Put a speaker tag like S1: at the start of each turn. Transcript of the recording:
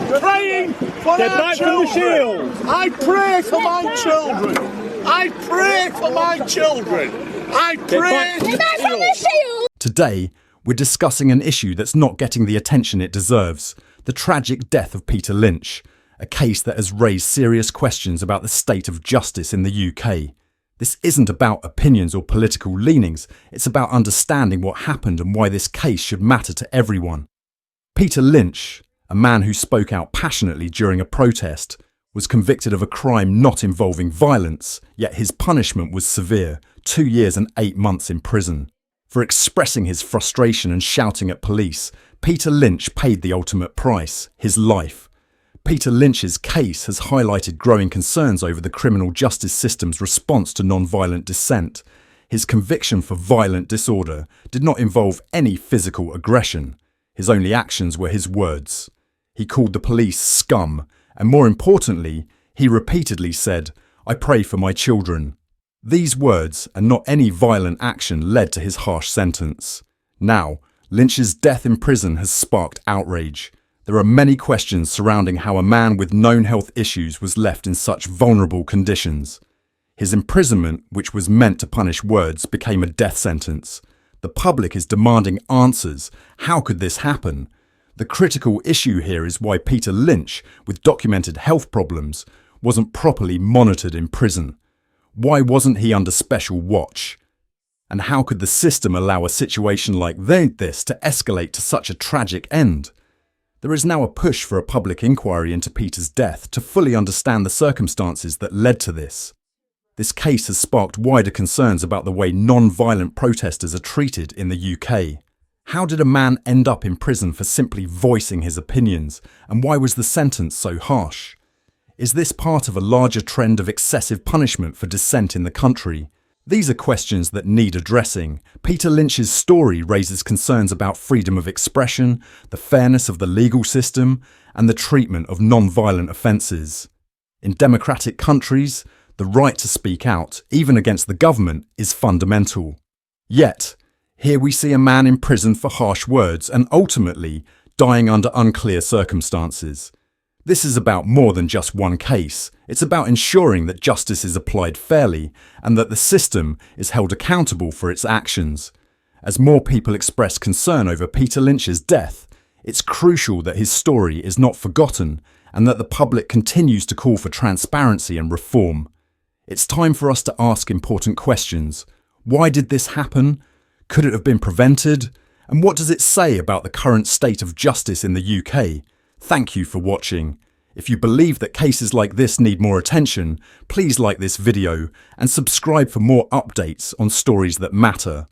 S1: praying for our children. I pray for my children. I pray for my children. I pray for the shield.
S2: Today, we're discussing an issue that's not getting the attention it deserves: the tragic death of Peter Lynch, a case that has raised serious questions about the state of justice in the UK. This isn't about opinions or political leanings, it's about understanding what happened and why this case should matter to everyone. Peter Lynch, a man who spoke out passionately during a protest, was convicted of a crime not involving violence, yet his punishment was severe: 2 years and 8 months in prison. For expressing his frustration and shouting at police, Peter Lynch paid the ultimate price: his life. Peter Lynch's case has highlighted growing concerns over the criminal justice system's response to non-violent dissent. His conviction for violent disorder did not involve any physical aggression. His only actions were his words. He called the police scum, and more importantly, he repeatedly said, "I pray for my children." These words and not any violent action led to his harsh sentence. Now, Lynch's death in prison has sparked outrage. There are many questions surrounding how a man with known health issues was left in such vulnerable conditions. His imprisonment, which was meant to punish words, became a death sentence. The public is demanding answers. How could this happen? The critical issue here is why Peter Lynch, with documented health problems, wasn't properly monitored in prison. Why wasn't he under special watch? And how could the system allow a situation like this to escalate to such a tragic end? There is now a push for a public inquiry into Peter's death to fully understand the circumstances that led to this. This case has sparked wider concerns about the way non-violent protesters are treated in the UK. How did a man end up in prison for simply voicing his opinions, and why was the sentence so harsh? Is this part of a larger trend of excessive punishment for dissent in the country? These are questions that need addressing. Peter Lynch's story raises concerns about freedom of expression, the fairness of the legal system, and the treatment of non-violent offences. In democratic countries, the right to speak out, even against the government, is fundamental. Yet, here we see a man in prison for harsh words and ultimately dying under unclear circumstances. This is about more than just one case. It's about ensuring that justice is applied fairly and that the system is held accountable for its actions. As more people express concern over Peter Lynch's death, it's crucial that his story is not forgotten and that the public continues to call for transparency and reform. It's time for us to ask important questions. Why did this happen? Could it have been prevented? And what does it say about the current state of justice in the UK? Thank you for watching. If you believe that cases like this need more attention, please like this video and subscribe for more updates on stories that matter.